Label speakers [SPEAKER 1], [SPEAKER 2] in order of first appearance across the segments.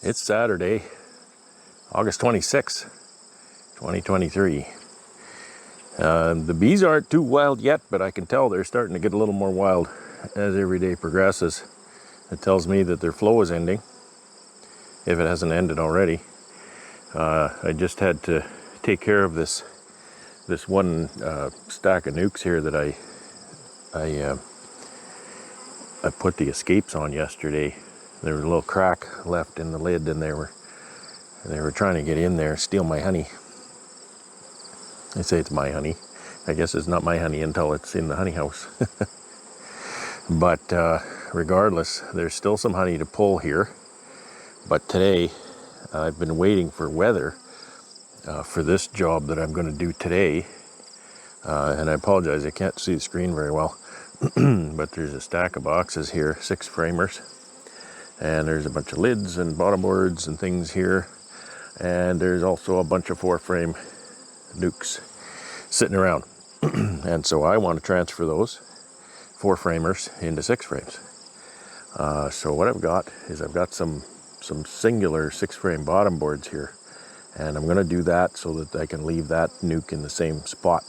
[SPEAKER 1] It's Saturday, August 26th, 2023. The bees aren't too wild yet, but I can tell they're starting to get a little more wild as every day progresses. It tells me that their flow is ending, if it hasn't ended already. I just had to take care of this one stack of nukes here that I put the escapes on yesterday. There was a little crack left in the lid, and they were trying to get in there, steal my honey. They say it's my honey. I guess it's not my honey until it's in the honey house. But regardless, there's still some honey to pull here. But today, I've been waiting for weather for this job that I'm going to do today. And I apologize, I can't see the screen very well. But there's a stack of boxes here, 6 framers. And there's a bunch of lids and bottom boards and things here. And there's also a bunch of 4-frame nukes sitting around. And so I want to transfer those 4 framers into 6 frames. So what I've got is I've got some singular 6-frame bottom boards here. And I'm going to do that so that I can leave that nuke in the same spot.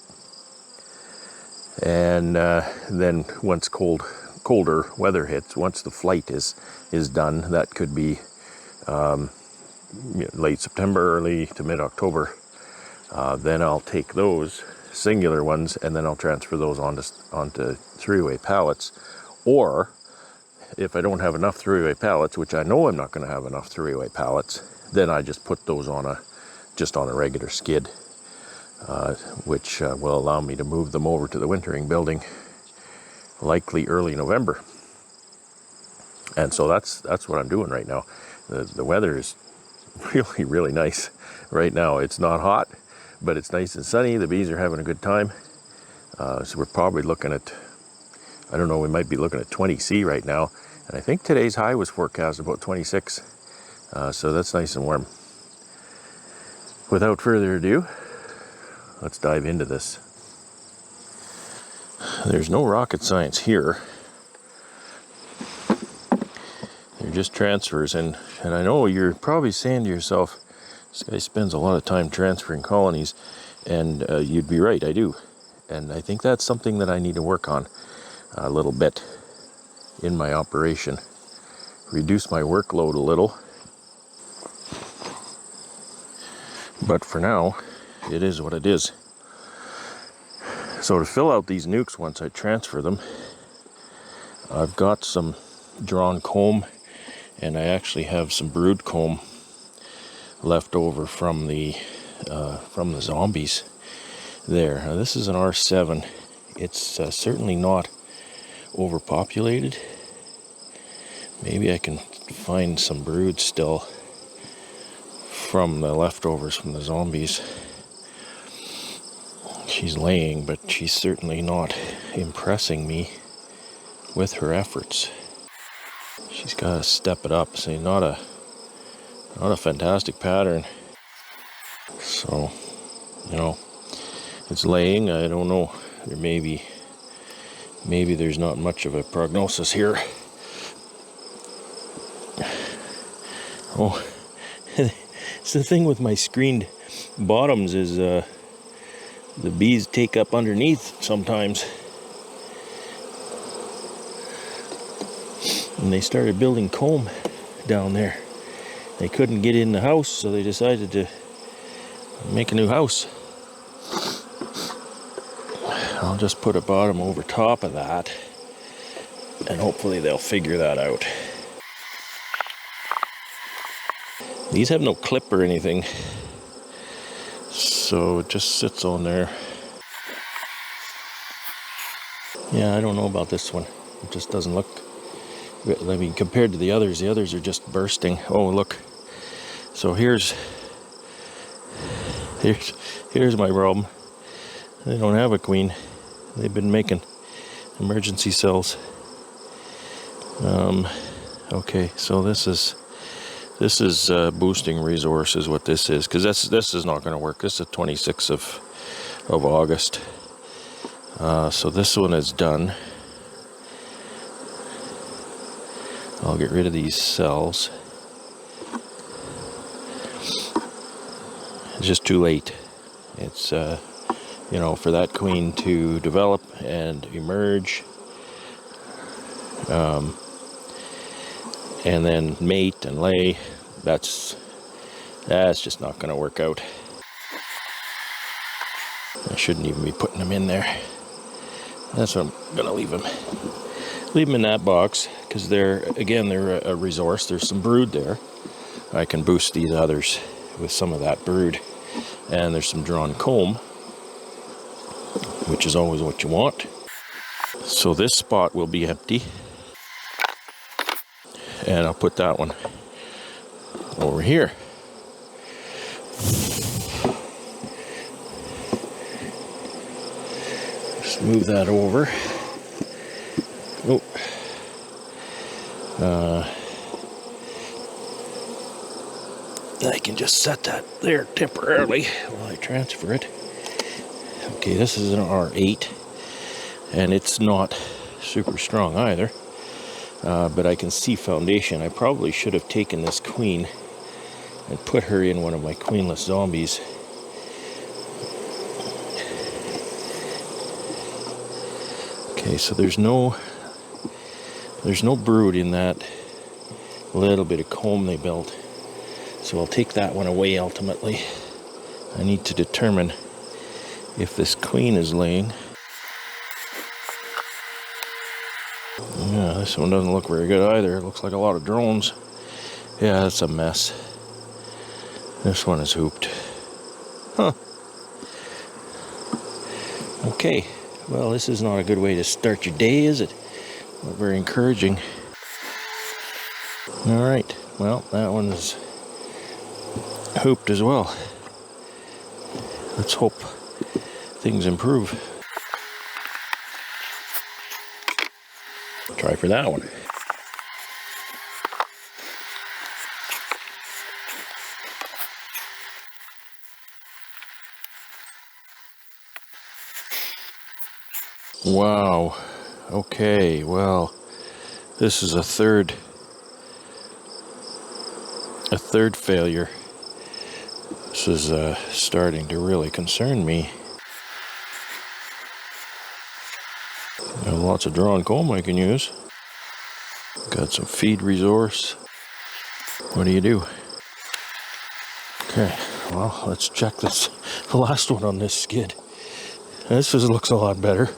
[SPEAKER 1] And then once colder weather hits, once the flight is done, that could be late September, early to mid-October. Then I'll take those singular ones and then I'll transfer those onto 3-way pallets. Or if I don't have enough 3-way pallets, which I know I'm not going to have enough 3-way pallets, then I just put those on a regular skid, which will allow me to move them over to the wintering building likely early November. And so that's what I'm doing right now. The weather is really, really nice right now. It's not hot, but it's nice and sunny. The bees are having a good time. So we're probably looking at, I don't know, we might be looking at 20 C right now. And I think today's high was forecast about 26. So that's nice and warm. Without further ado, let's dive into this. There's no rocket science here. They're just transfers, and I know you're probably saying to yourself, this guy spends a lot of time transferring colonies, and you'd be right, I do. And I think that's something that I need to work on a little bit in my operation. Reduce my workload a little. But for now, it is what it is. So to fill out these nukes once I transfer them, I've got some drawn comb, and I actually have some brood comb left over from the zombies there. Now, this is an R7. It's certainly not overpopulated. Maybe I can find some brood still from the leftovers from the zombies. She's laying, but she's certainly not impressing me with her efforts. She's got to step it up. See, not a fantastic pattern. So, it's laying. I don't know. There maybe there's not much of a prognosis here. Oh, it's the thing with my screened bottoms is the bees take up underneath sometimes. And they started building comb down there. They couldn't get in the house, so they decided to make a new house. I'll just put a bottom over top of that, and hopefully they'll figure that out. These have no clip or anything, so it just sits on there. Yeah, I don't know about this one. It just doesn't look, I mean, compared to the others are just bursting. Oh, look. So here's my problem. They don't have a queen. They've been making emergency cells. Okay, so this is boosting resource is what this is, because this is not going to work. This is 26th of August. So this one is done. I'll get rid of these cells. It's just too late. It's, you know, for that queen to develop and emerge, and then mate and lay, that's just not going to work out. I shouldn't even be putting them in there. That's what I'm going to leave them. Leave them in that box, because they're a resource. There's some brood there. I can boost these others with some of that brood. And there's some drawn comb, which is always what you want. So this spot will be empty. And I'll put that one over here. Just move that over. Oh. I can just set that there temporarily while I transfer it. Okay, this is an R8, and it's not super strong either, but I can see foundation. I probably should have taken this queen and put her in one of my queenless zombies. Okay, so there's no brood in that little bit of comb they built. So I'll take that one away ultimately. I need to determine if this queen is laying. Yeah, this one doesn't look very good either. It looks like a lot of drones. Yeah, that's a mess. This one is hooped. Huh. Okay, well, this is not a good way to start your day, is it? Not very encouraging. All right, well, that one is hooped as well. Let's hope things improve. Try for that one. Wow. Okay, well, this is a third failure. This is starting to really concern me. Got lots of drawn comb I can use. Got some feed resource. What do you do? Okay, well, let's check this. The last one on this skid. This looks a lot better.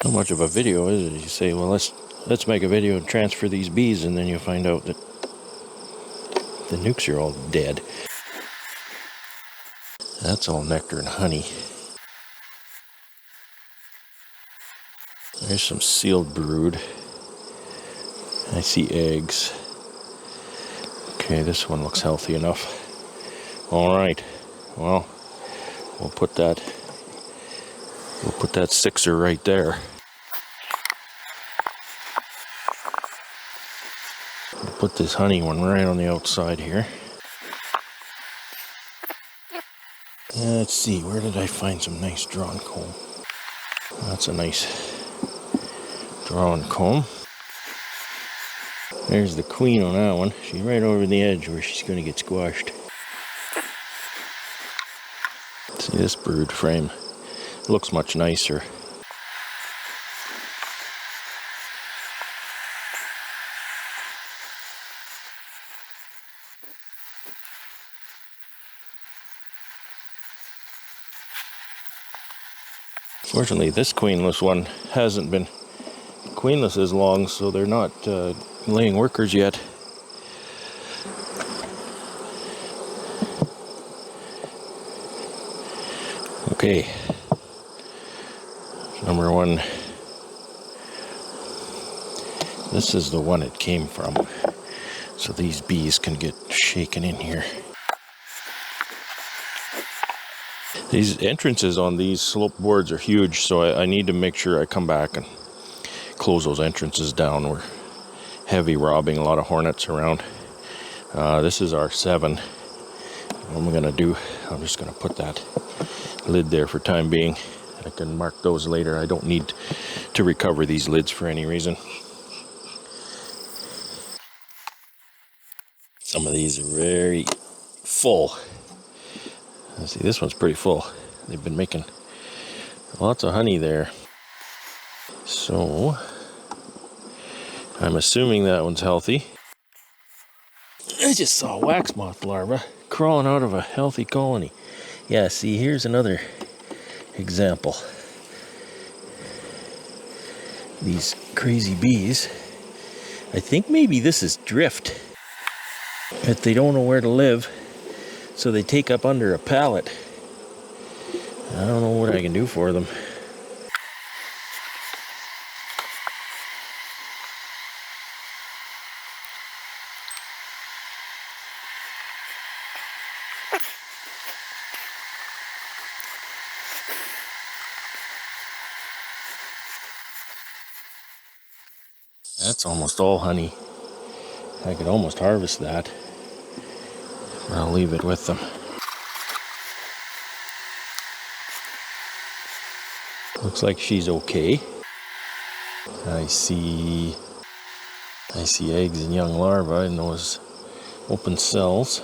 [SPEAKER 1] How much of a video is it? You say, well, let's make a video and transfer these bees, and then you find out that the nukes are all dead. That's all nectar and honey. There's some sealed brood. I see eggs. Okay, this one looks healthy enough. All right, well, we'll put that sixer right there. We'll put this honey one right on the outside here. Let's see, where did I find some nice drawn comb? That's a nice drawn comb. There's the queen on that one. She's right over the edge where she's going to get squashed. See this brood frame? It looks much nicer. Fortunately, this queenless one hasn't been queenless as long, so they're not laying workers yet. Okay, number one. This is the one it came from, so these bees can get shaken in here. These entrances on these slope boards are huge, so I need to make sure I come back and close those entrances down. We're heavy robbing, a lot of hornets around. This is R7. What I'm going to do, I'm just going to put that lid there for time being. I can mark those later. I don't need to recover these lids for any reason. Some of these are very full. Let's see, this one's pretty full. They've been making lots of honey there. So, I'm assuming that one's healthy. I just saw a wax moth larva crawling out of a healthy colony. Yeah, see, here's another example. These crazy bees. I think maybe this is drift. That they don't know where to live, so they take up under a pallet. I don't know what I can do for them. That's almost all honey. I could almost harvest that. I'll leave it with them. Looks like she's okay. I see eggs and young larvae in those open cells.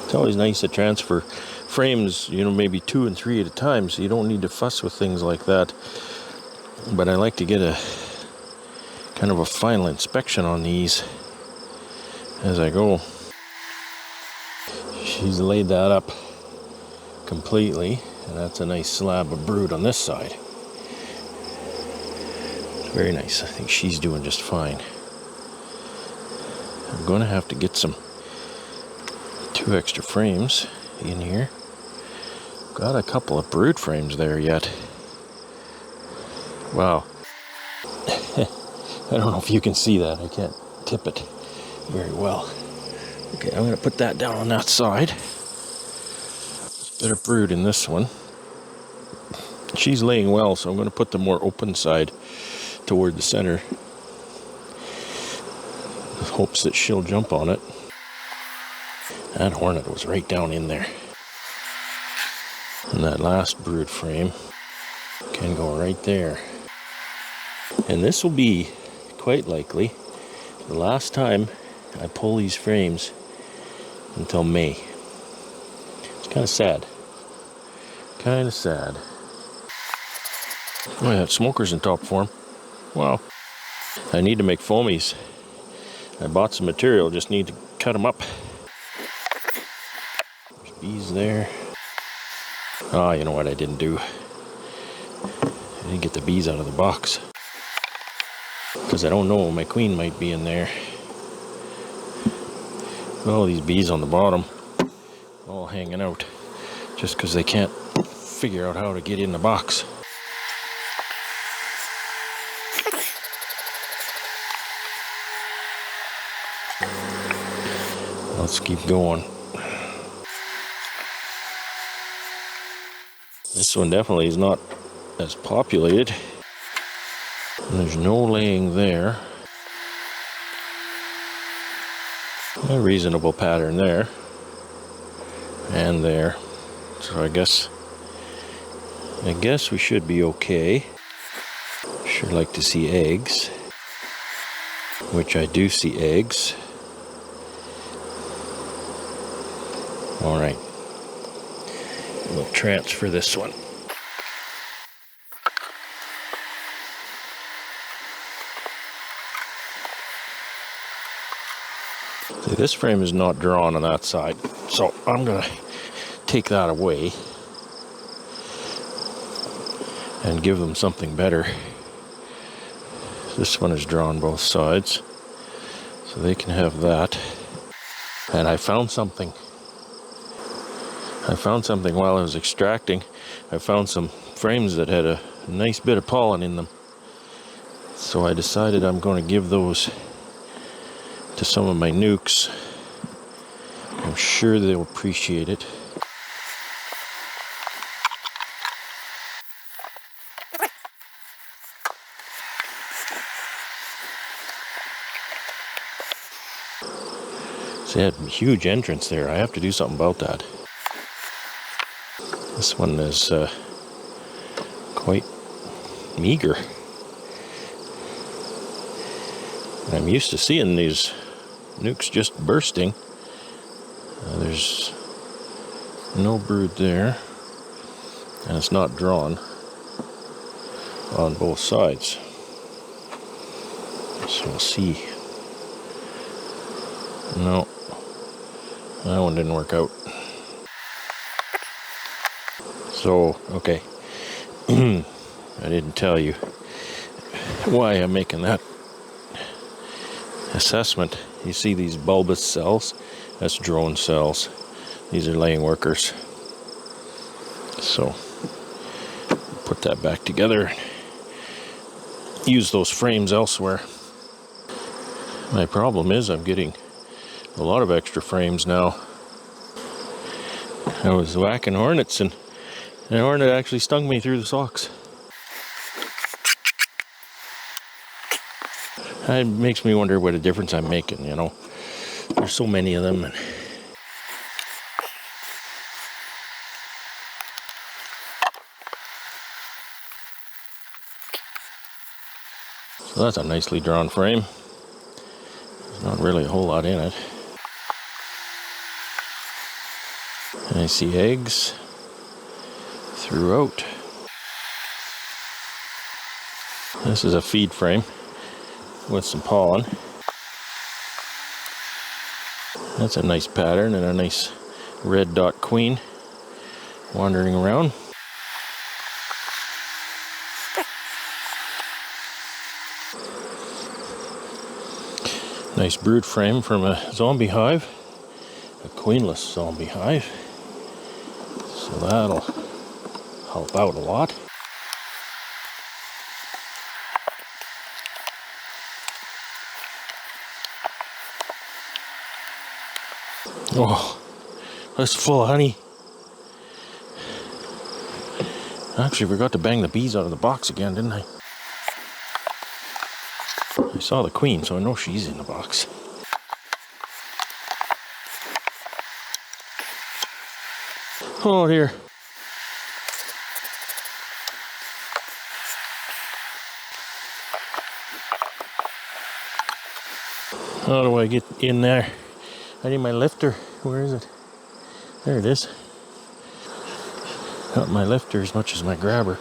[SPEAKER 1] It's always nice to transfer frames, maybe 2 and 3 at a time, so you don't need to fuss with things like that. But I like to get a kind of a final inspection on these as I go. She's laid that up completely, and that's a nice slab of brood on this side. Very nice. I think she's doing just fine. I'm going to have to get 2 extra frames in here. Got a couple of brood frames there yet. Wow. I don't know if you can see that. I can't tip it very well. Okay, I'm going to put that down on that side. There's a bit of brood in this one. She's laying well, so I'm going to put the more open side toward the center. With hopes that she'll jump on it. That hornet was right down in there. And that last brood frame can go right there. And this will be, quite likely, the last time I pull these frames until May. It's kind of sad. Kind of sad. Oh, I have smokers in top form. Wow. I need to make foamies. I bought some material, just need to cut them up. There's bees there. Oh, you know what I didn't do? I didn't get the bees out of the box. Because I don't know, my queen might be in there. Oh, these bees on the bottom, all hanging out. Just because they can't figure out how to get in the box. Let's keep going. This one definitely is not as populated. And there's no laying there. A reasonable pattern there. And there. So I guess we should be okay. Sure like to see eggs. Which I do see eggs. Alright. We'll transfer this one. See, this frame is not drawn on that side, so I'm going to take that away and give them something better. This one is drawn both sides, so they can have that. And I found something. While I was extracting. I found some frames that had a nice bit of pollen in them. So I decided I'm going to give those to some of my nukes. I'm sure they'll appreciate it. So they had a huge entrance there. I have to do something about that. This one is quite meager. I'm used to seeing these nukes just bursting. There's no brood there, and it's not drawn on both sides. So we'll see. No, that one didn't work out. So, okay. I didn't tell you why I'm making that assessment. You see these bulbous cells? That's drone cells. These are laying workers. So, put that back together. Use those frames elsewhere. My problem is I'm getting a lot of extra frames now. I was whacking hornets and an hornet actually stung me through the socks. It makes me wonder what a difference I'm making, you know. There's so many of them. So that's a nicely drawn frame. There's not really a whole lot in it. And I see eggs throughout. This is a feed frame with some pollen. That's a nice pattern and a nice red dot queen wandering around. Nice brood frame from a zombie hive, a queenless zombie hive. So that'll help out a lot. Oh, that's full of honey. Actually forgot to bang the bees out of the box again, didn't I? I saw the queen, so I know she's in the box. Oh dear. How do I get in there? I need my lifter. Where is it? There it is. Not my lifter as much as my grabber.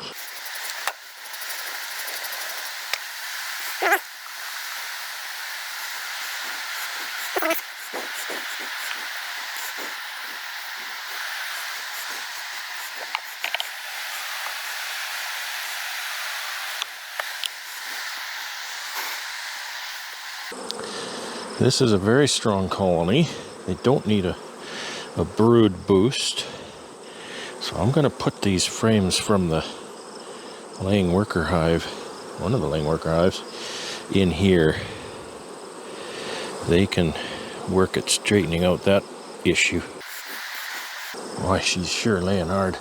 [SPEAKER 1] This is a very strong colony. They don't need a brood boost. So I'm going to put these frames from the laying worker hive, one of the laying worker hives, in here. They can work at straightening out that issue. Why, she's sure laying hard.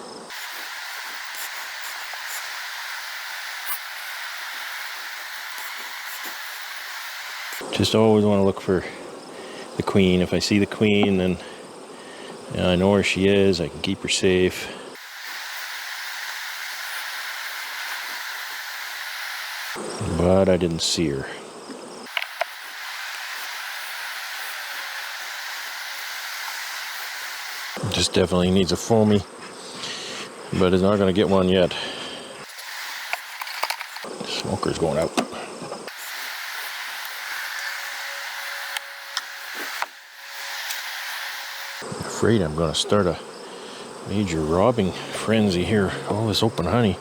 [SPEAKER 1] Just always want to look for the queen. If I see the queen, then I know where she is. I can keep her safe. But I didn't see her. Just definitely needs a foamy, but it's not going to get one yet. Smoker's going out. I'm afraid I'm going to start a major robbing frenzy here. All this open honey.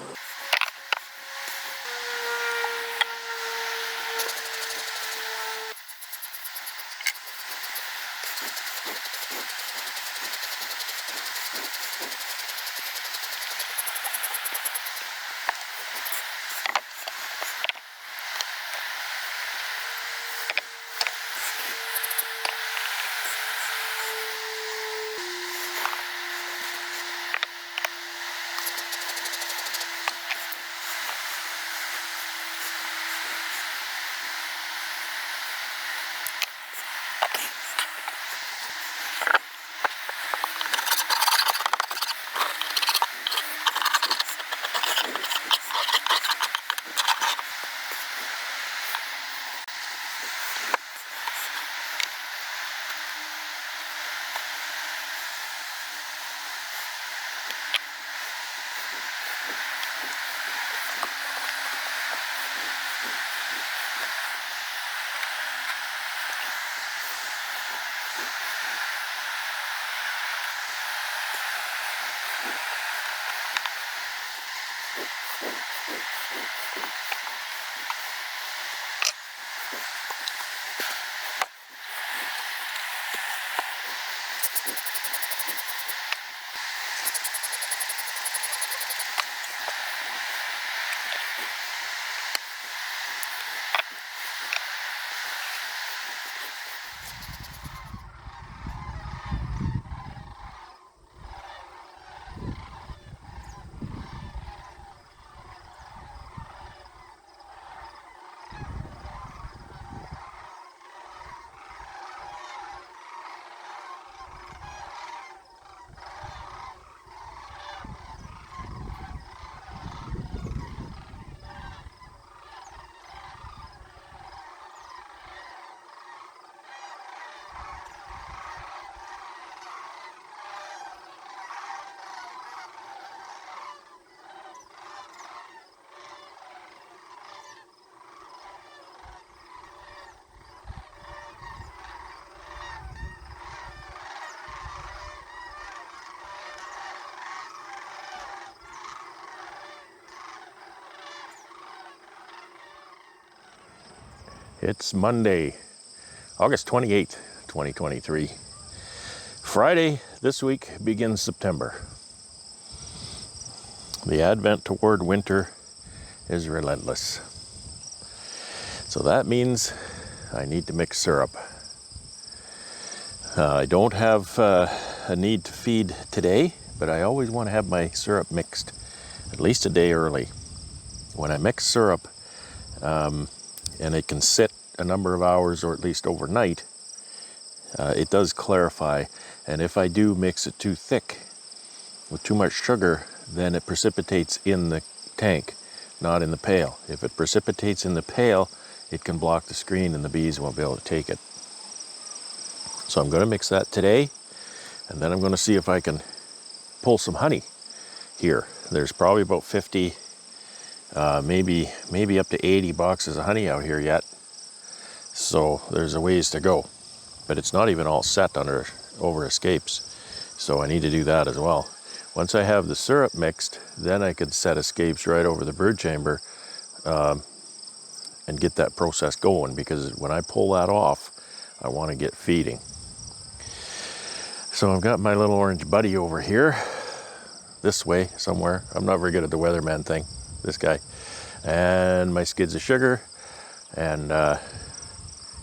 [SPEAKER 1] It's Monday, August 28th, 2023. Friday this week begins September. The advent toward winter is relentless. So that means I need to mix syrup. I don't have a need to feed today, but I always want to have my syrup mixed at least a day early. When I mix syrup, and it can sit a number of hours or at least overnight, it does clarify. And if I do mix it too thick with too much sugar, then it precipitates in the tank, not in the pail. If it precipitates in the pail, it can block the screen and the bees won't be able to take it. So I'm going to mix that today, and then I'm going to see if I can pull some honey here. There's probably about 50, maybe up to 80 boxes of honey out here yet. So there's a ways to go, but it's not even all set over escapes. So I need to do that as well. Once I have the syrup mixed, then I could set escapes right over the bird chamber and get that process going, because when I pull that off, I want to get feeding. So I've got my little orange buddy over here, this way somewhere. I'm not very good at the weatherman thing, this guy. And my skids of sugar. And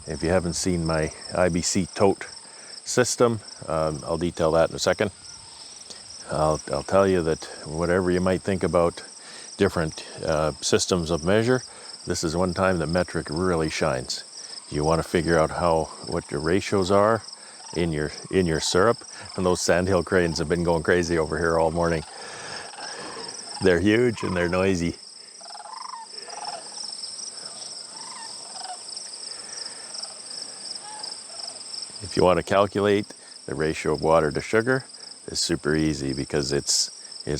[SPEAKER 1] if you haven't seen my IBC tote system, I'll detail that in a second. I'll tell you that whatever you might think about different systems of measure, this is one time the metric really shines. You want to figure out what your ratios are in your syrup. And those sandhill cranes have been going crazy over here all morning. They're huge and they're noisy. If you want to calculate the ratio of water to sugar, it's super easy, because it's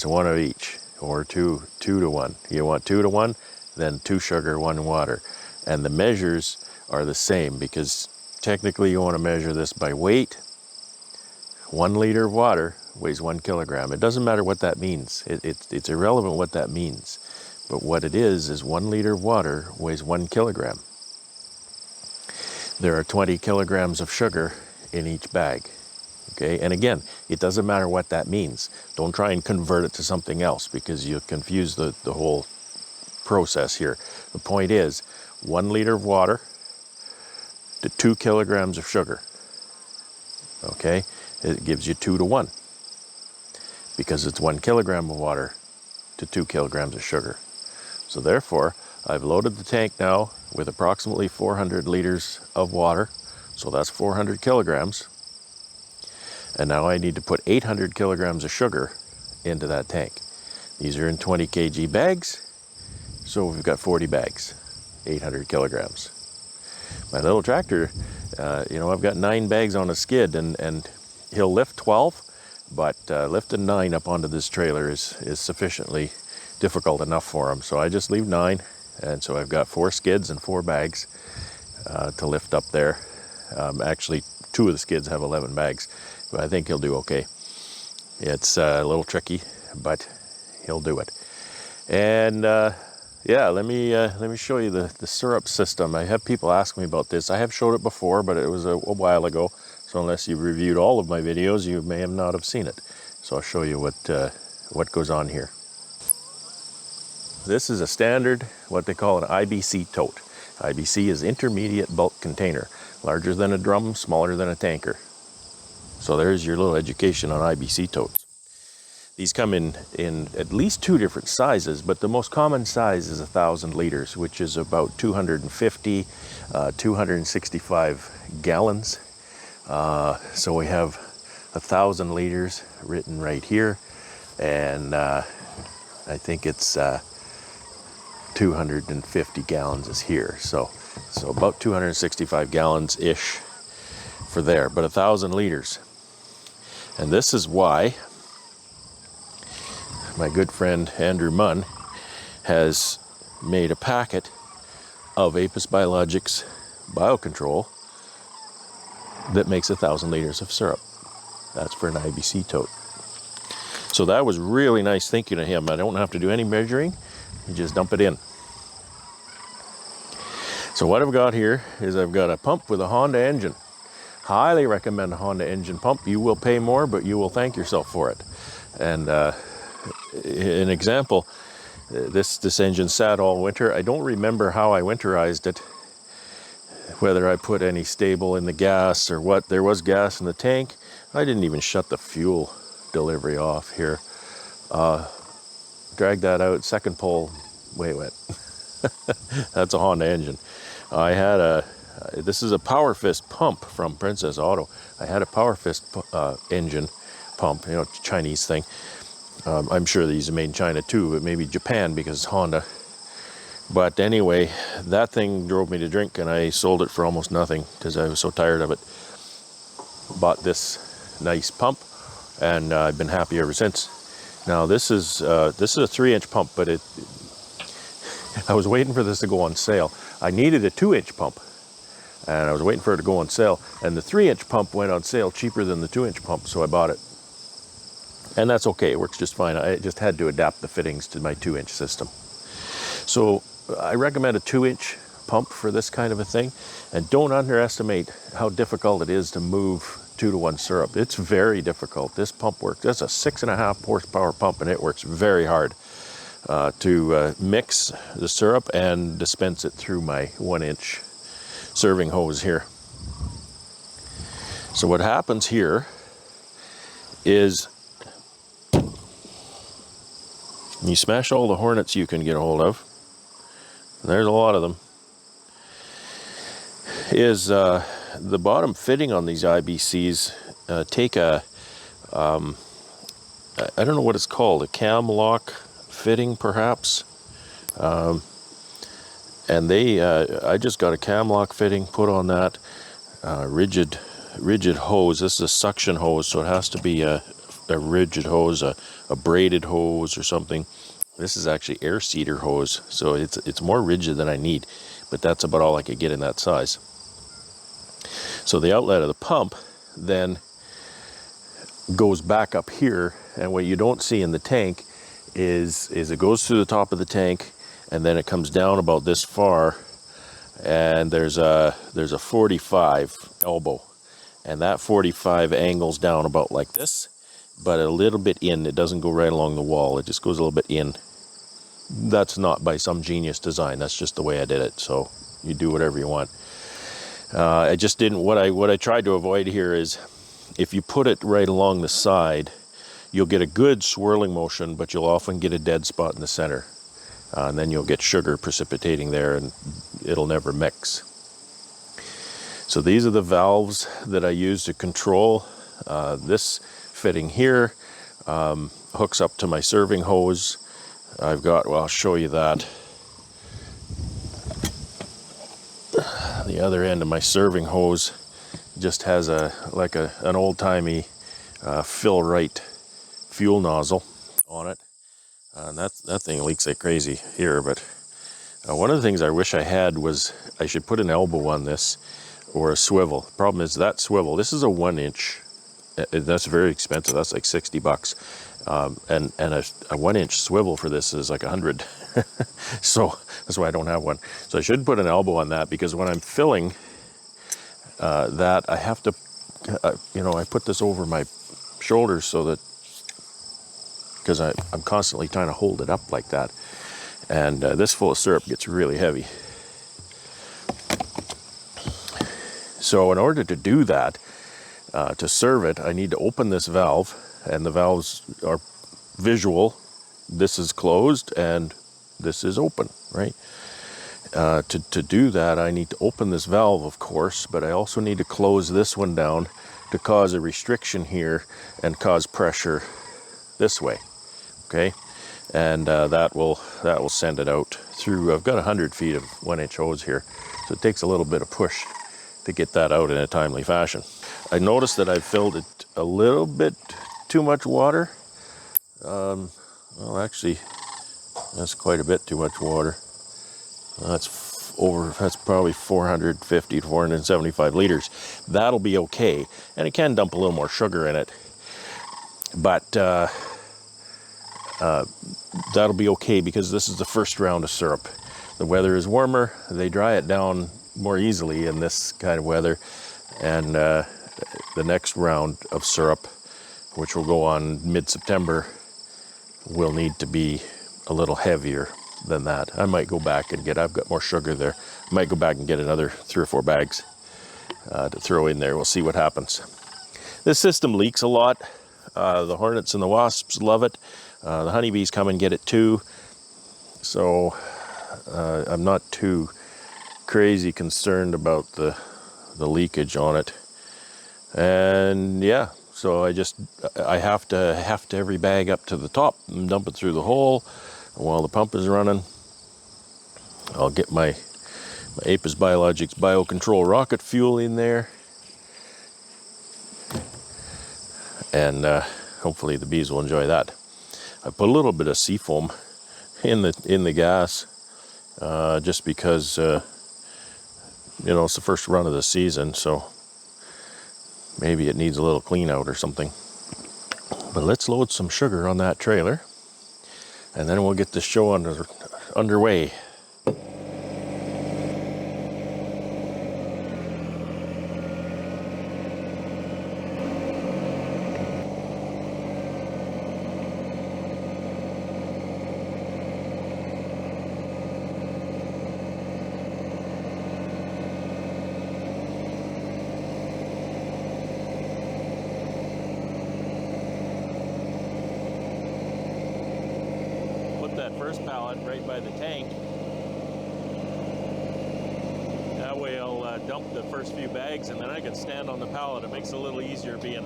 [SPEAKER 1] one of each, or two to one. You want 2 to 1, then 2 sugar, 1 water. And the measures are the same, because technically you want to measure this by weight. 1 liter of water weighs 1 kilogram. It doesn't matter what that means. It's irrelevant what that means. But what it is 1 liter of water weighs 1 kilogram. There are 20 kilograms of sugar in each bag. Okay, and again, it doesn't matter what that means. Don't try and convert it to something else, because you'll confuse the whole process here. The point is 1 liter of water to 2 kilograms of sugar. Okay, it gives you 2 to 1, because it's 1 kilogram of water to 2 kilograms of sugar. So therefore, I've loaded the tank now with approximately 400 liters of water. So that's 400 kilograms. And now I need to put 800 kilograms of sugar into that tank. These are in 20 kg bags. So we've got 40 bags, 800 kilograms. My little tractor, I've got 9 bags on a skid, and he'll lift 12, but lifting 9 up onto this trailer is sufficiently difficult enough for him. So I just leave 9, and so I've got 4 skids and 4 bags to lift up there. Actually, 2 of the skids have 11 bags, but I think he'll do okay. It's a little tricky, but he'll do it. And let me show you the syrup system. I have people ask me about this. I have showed it before, but it was a while ago. So unless you've reviewed all of my videos, you may not have seen it. So I'll show you what goes on here. This is a standard, what they call an IBC tote. IBC is intermediate bulk container, larger than a drum, smaller than a tanker. So there's your little education on IBC totes. These come in at least 2 different sizes, but the most common size is 1,000 liters, which is about 250, 265 gallons. So we have 1,000 liters written right here, and I think it's 250 gallons is here. So about 265 gallons-ish for there, but 1,000 liters. And this is why my good friend Andrew Munn has made a packet of Apis Biologics Biocontrol that makes 1,000 liters of syrup. That's for an IBC tote. So that was really nice thinking of him. I don't have to do any measuring. You just dump it in. So what I've got here is I've got a pump with a Honda engine. Highly recommend a Honda engine pump. You will pay more, but you will thank yourself for it. And an example, this engine sat all winter. I don't remember how I winterized it, whether I put any stable in the gas or what. There was gas in the tank. I didn't even shut the fuel delivery off here. Drag that out, second pole, way wet. That's a Honda engine. I had this is a Power Fist pump from Princess Auto. I had a Power Fist engine pump, you know, Chinese thing. I'm sure these are made in China too, but maybe Japan because it's Honda. But anyway, that thing drove me to drink, and I sold it for almost nothing because I was so tired of it. Bought this nice pump, and I've been happy ever since. Now this is a 3-inch pump, but I was waiting for this to go on sale. I needed a 2-inch pump, and I was waiting for it to go on sale. And the 3-inch pump went on sale cheaper than the 2-inch pump, so I bought it. And that's okay, it works just fine. I just had to adapt the fittings to my 2-inch system. So I recommend a 2-inch pump for this kind of a thing. And don't underestimate how difficult it is to move 2-to-1 syrup. It's very difficult. This pump works. That's a 6.5 horsepower pump, and it works very hard to mix the syrup and dispense it through my 1-inch serving hose here. So what happens here is you smash all the hornets you can get a hold of. There's a lot of them. Is the bottom fitting on these IBCs take I don't know what it's called, a cam lock fitting perhaps. And I just got a cam lock fitting put on that rigid hose. This is a suction hose, so it has to be a rigid hose, a braided hose or something. This is actually air seeder hose, so it's more rigid than I need, but that's about all I could get in that size. So the outlet of the pump then goes back up here, and what you don't see in the tank is it goes through the top of the tank, and then it comes down about this far, and there's a 45 elbow, and that 45 angles down about like this, but a little bit in. It doesn't go right along the wall, it just goes a little bit in. That's not by some genius design, that's just the way I did it, so you do whatever you want. I just didn't, what I tried to avoid here is if you put it right along the side, you'll get a good swirling motion, but you'll often get a dead spot in the center. And then you'll get sugar precipitating there, and it'll never mix. So these are the valves that I use to control this fitting here. Hooks up to my serving hose. I've got, well, I'll show you that. The other end of my serving hose just has an old-timey Fill-Rite fuel nozzle on it. And that thing leaks like crazy here, but one of the things I wish I had was I should put an elbow on this or a swivel. The problem is that swivel, this is a 1-inch, that's very expensive, that's like $60. And a 1-inch swivel for this is like $100. So that's why I don't have one. So I should put an elbow on that, because when I'm filling that, I have to, I put this over my shoulders so that, because I'm constantly trying to hold it up like that. And this full of syrup gets really heavy. So in order to do that, to serve it, I need to open this valve, and the valves are visual. This is closed and this is open, right? To do that, I need to open this valve, of course, but I also need to close this one down to cause a restriction here and cause pressure this way, okay? And that will send it out through. I've got 100 feet of 1-inch hose here, so it takes a little bit of push to get that out in a timely fashion. I noticed that I've filled it a little bit too much water. Well, actually, that's quite a bit too much water. That's probably 450 to 475 liters. That'll be okay, and it can dump a little more sugar in it, but that'll be okay because this is the first round of syrup. the weather is warmer, they dry it down more easily in this kind of weather. And the next round of syrup, which will go on mid-September, will need to be a little heavier than that. I might go back and I've got more sugar there. I might go back and get another 3 or 4 bags to throw in there. We'll see what happens. This system leaks a lot. The hornets and the wasps love it. The honeybees come and get it too. So I'm not too crazy concerned about the leakage on it. And yeah, so I have to every bag up to the top and dump it through the hole. And while the pump is running, I'll get my Apis Biologics Biocontrol rocket fuel in there. And hopefully the bees will enjoy that. I put a little bit of seafoam in the gas, just because you know, it's the first run of the season, so maybe it needs a little clean out or something. But let's load some sugar on that trailer, and then we'll get the show underway. That first pallet right by the tank. That way I'll dump the first few bags, and then I can stand on the pallet. It makes it a little easier being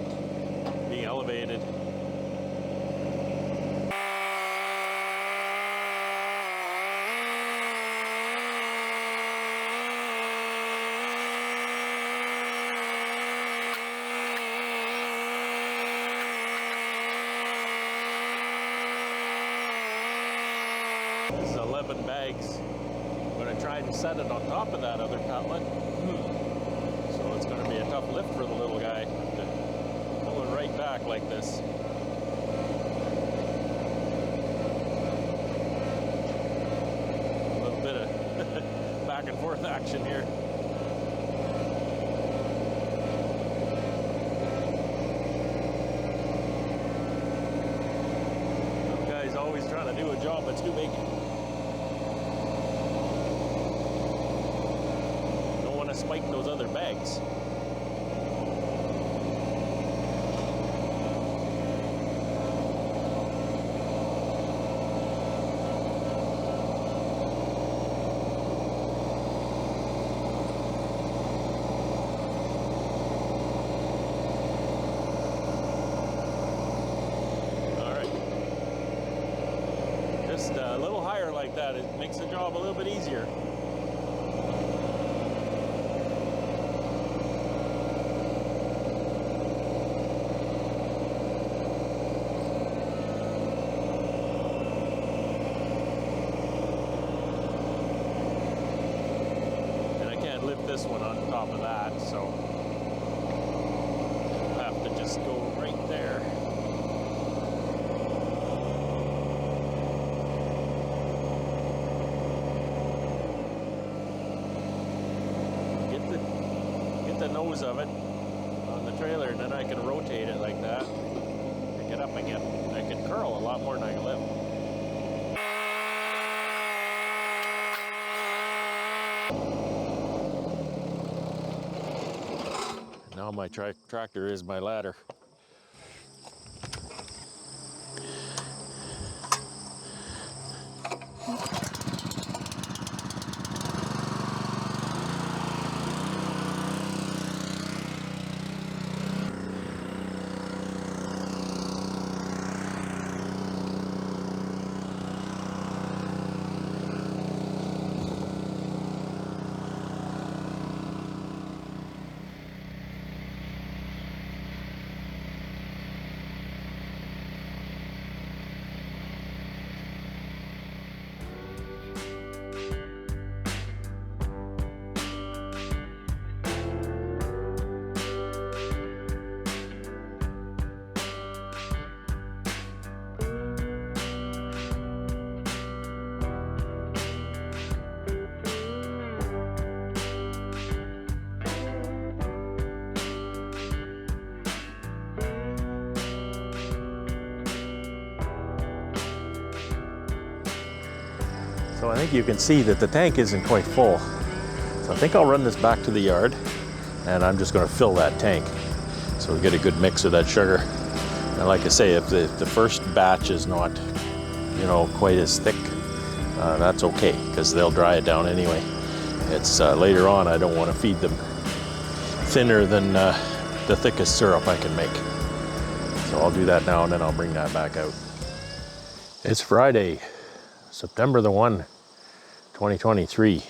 [SPEAKER 1] elevated. This is 11 bags. I'm going to try and set it on top of that other pallet. So it's going to be a tough lift for the little guy to pull it right back like this. A little bit of back and forth action here. Some guy's always trying to do a job that's too big. Spike those other bags. All right. Just a little higher like that, it makes the job a little bit easier. Lift this one on top of that, so I'll have to just go right there. Get the nose of it on the trailer, and then I can rotate it like that. Pick it up again. I can curl a lot more than I can lift. Now my tractor is my ladder. So I think you can see that the tank isn't quite full. So I think I'll run this back to the yard, and I'm just going to fill that tank so we get a good mix of that sugar. And like I say, if the first batch is not, you know, quite as thick, that's okay, because they'll dry it down anyway. It's later on, I don't want to feed them thinner than the thickest syrup I can make. So I'll do that now, and then I'll bring that back out. It's Friday, September the 1, 2023.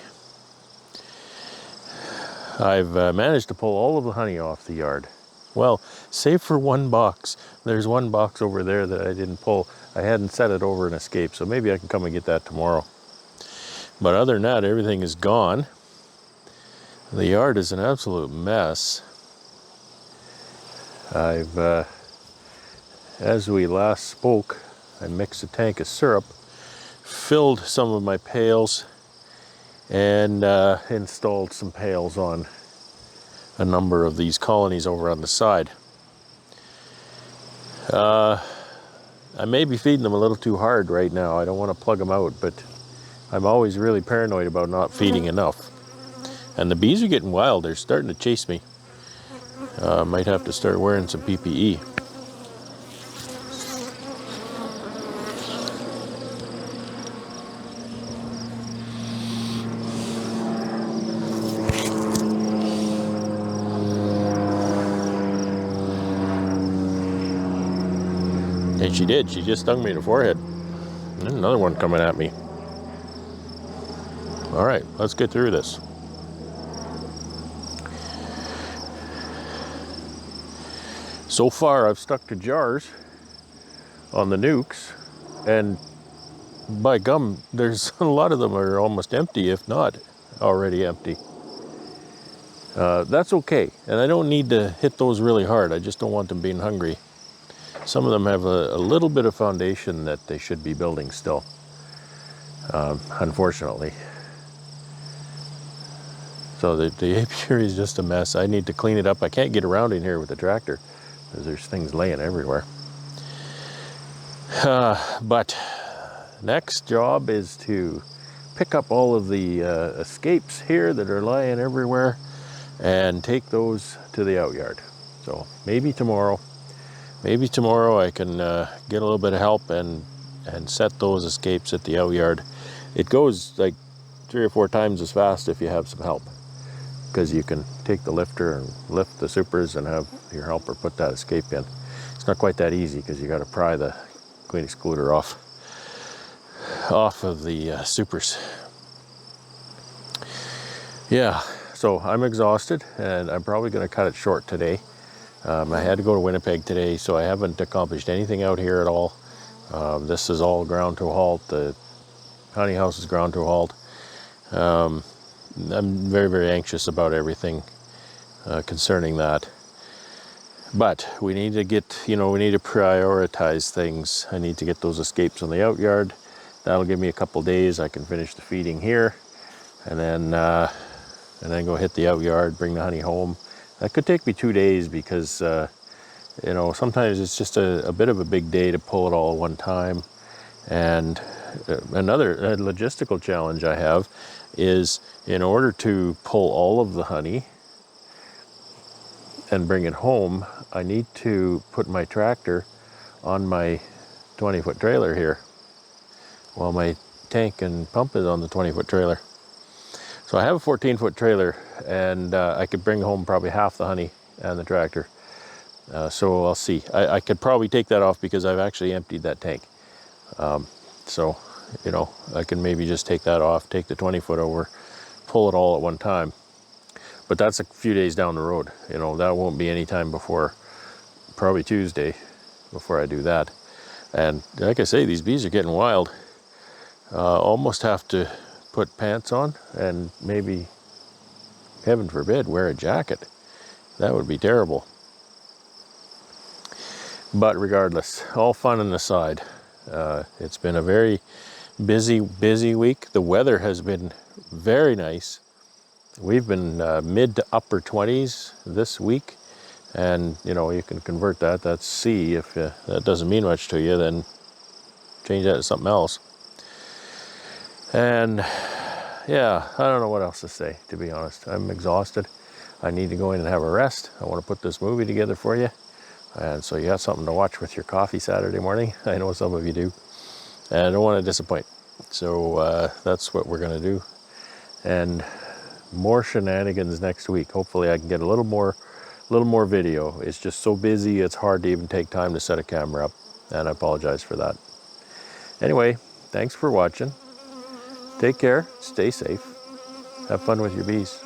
[SPEAKER 1] I've managed to pull all of the honey off the yard. Well, save for one box. There's one box over there that I didn't pull. I hadn't set it over an escape, so maybe I can come and get that tomorrow. But other than that, everything is gone. The yard is an absolute mess. I've, as we last spoke, I mixed a tank of syrup, filled some of my pails, and installed some pails on a number of these colonies over on the side. I may be feeding them a little too hard right now. I don't want to plug them out, but I'm always really paranoid about not feeding enough. And the bees are getting wild. They're starting to chase me. Might have to start wearing some PPE. And she did. She just stung me in the forehead. And another one coming at me. All right, let's get through this. So far, I've stuck to jars on the nukes, and by gum, there's a lot of them are almost empty, if not already empty. That's okay, and I don't need to hit those really hard. I just don't want them being hungry. Some of them have a little bit of foundation that they should be building still, unfortunately. So the apiary is just a mess. I need to clean it up. I can't get around in here with the tractor because there's things laying everywhere. But next job is to pick up all of the escapes here that are lying everywhere and take those to the outyard. So maybe tomorrow I can get a little bit of help and set those escapes at the outyard. It goes like 3 or 4 times as fast if you have some help, because you can take the lifter and lift the supers and have your helper put that escape in. It's not quite that easy because you got to pry the queen excluder off of the supers. Yeah, so I'm exhausted, and I'm probably going to cut it short today. I had to go to Winnipeg today, so I haven't accomplished anything out here at all. This is all ground to a halt. The honey house is ground to a halt. I'm very, very anxious about everything concerning that. But we need to get, we need to prioritize things. I need to get those escapes on the outyard. That'll give me a couple days. I can finish the feeding here, and then go hit the outyard, bring the honey home. That could take me 2 days because, sometimes it's just a bit of a big day to pull it all at one time. And another logistical challenge I have is, in order to pull all of the honey and bring it home, I need to put my tractor on my 20-foot trailer here, while my tank and pump is on the 20-foot trailer. So I have a 14-foot trailer, and I could bring home probably half the honey and the tractor. So I'll see. I could probably take that off because I've actually emptied that tank. So, I can maybe just take that off, take the 20-foot over, pull it all at one time. But that's a few days down the road. That won't be any time before probably Tuesday before I do that. And like I say, these bees are getting wild. Almost have to put pants on and maybe, heaven forbid, wear a jacket. That would be terrible. But regardless, all fun on the side. It's been a very busy week. The weather has been very nice. We've been mid to upper 20s this week, and you can convert that. That's C. If that doesn't mean much to you, then change that to something else. And yeah, I don't know what else to say, to be honest. I'm exhausted. I need to go in and have a rest. I want to put this movie together for you. And so you have something to watch with your coffee Saturday morning. I know some of you do. And I don't want to disappoint. So that's what we're going to do. And more shenanigans next week. Hopefully I can get a little more video. It's just so busy, it's hard to even take time to set a camera up. And I apologize for that. Anyway, thanks for watching. Take care, stay safe, have fun with your bees.